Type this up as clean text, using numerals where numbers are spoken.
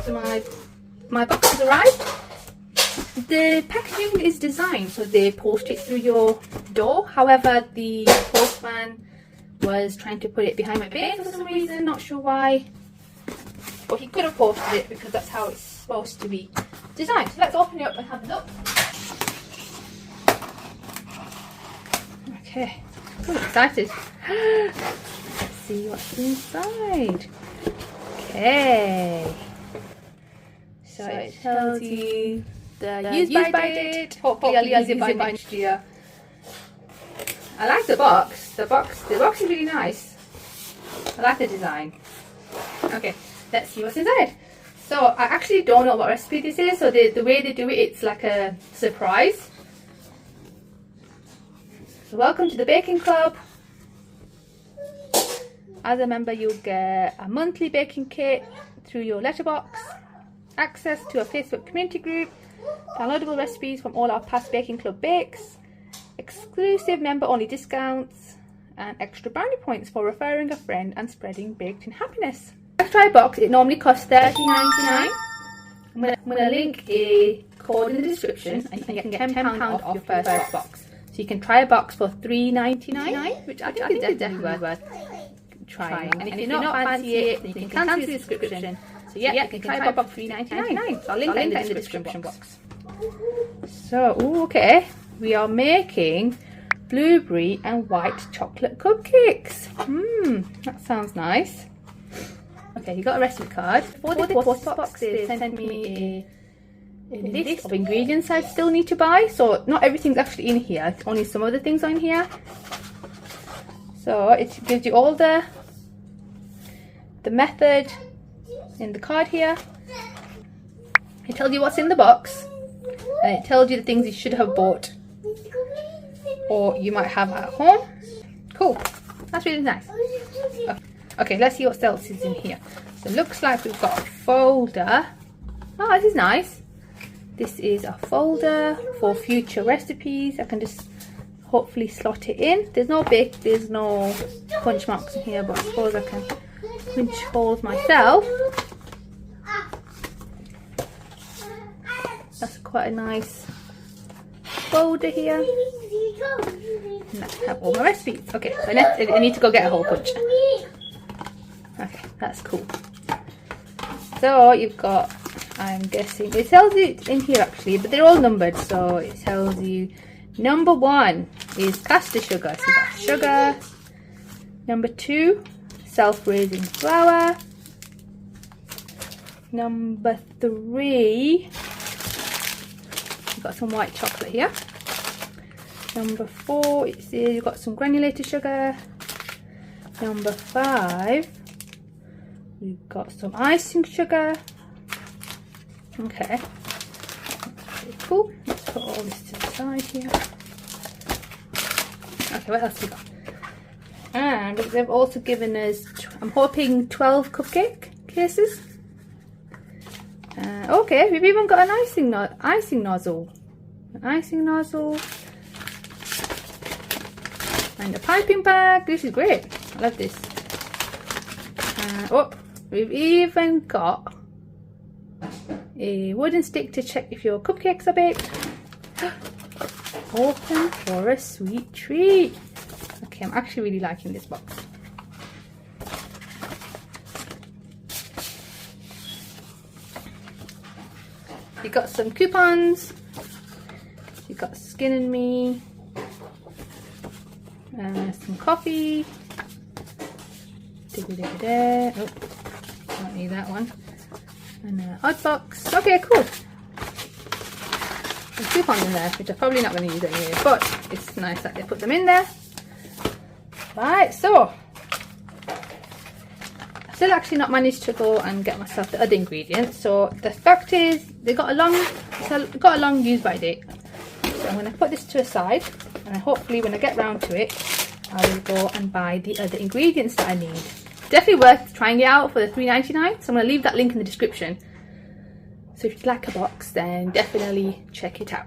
after my box has arrived. The packaging is designed so they post it through your door. However, the postman was trying to put it behind my bed for some reason, not sure why. But he could have posted it because that's how it's supposed to be designed. So let's open it up and have a look. Okay, I'm excited. Let's see what's inside. Okay, so it tells you the use by date. Hopefully I'll use it by next year. I like the box. The box is really nice. I like the design. Okay, let's see what's inside. So I actually don't know what recipe this is. So the way they do it, it's like a surprise. So welcome to the baking club. As a member, you'll get a monthly baking kit through your letterbox, access to a Facebook community group, downloadable recipes from all our past baking club bakes, exclusive member-only discounts, and extra brownie points for referring a friend and spreading Bakedin happiness. Let's try a box. It normally costs $13.99. I'm gonna link a code in the description, and you can get £10 off your first box. So you can try a box for $3.99, which I think is definitely worth trying. And if you're not fancy it, then you can cancel the subscription. So yeah, you can try a box for $3.99. So I'll link that in the description box. So, okay, we are making blueberry and white chocolate cupcakes. That sounds nice. Okay, you got a recipe card. For the box, they sent me a list of ingredients I still need to buy. So not everything's actually in here. Only some of the things are in here. So it gives you all the method in the card here. It tells you what's in the box. And it tells you the things you should have bought or you might have at home. Cool, that's really nice. Okay, let's see what else is in here. So it looks like we've got a folder. Oh, this is nice. This is a folder for future recipes. I can just hopefully slot it in. There's no punch marks in here, but I suppose I can punch holes myself. That's quite a nice folder here. And I have all my recipes. Okay, so I need to go get a hole punch. Okay, that's cool. So you've got, I'm guessing, it tells you in here actually, but they're all numbered. So it tells you number 1 is caster sugar. So you've got sugar. Number 2, self-raising flour. Number 3, got some white chocolate here. Number 4, it says you've got some granulated sugar. Number 5, we've got some icing sugar. Okay, pretty cool. Let's put all this to the side here. Okay, what else we got? And they've also given us, I'm hoping, 12 cupcake cases. Okay, we've even got an icing nozzle. An icing nozzle. And a piping bag. This is great. I love this. Oh, we've even got a wooden stick to check if your cupcakes are baked. Open for a sweet treat. Okay, I'm actually really liking this box. You got some coupons. You got Skin and Me. Some coffee. Oh, don't need that one. And a hot box. Okay, cool. Some coupons in there, which I'm probably not going to use anyway, but it's nice that they put them in there. Right, so I've still actually not managed to go and get myself the other ingredients. So the fact is, they got a long use by date. So I'm going to put this to a side, and hopefully when I get round to it, I will go and buy the other ingredients that I need. Definitely worth trying it out for the $3.99. So I'm going to leave that link in the description. So if you like a box, then definitely check it out.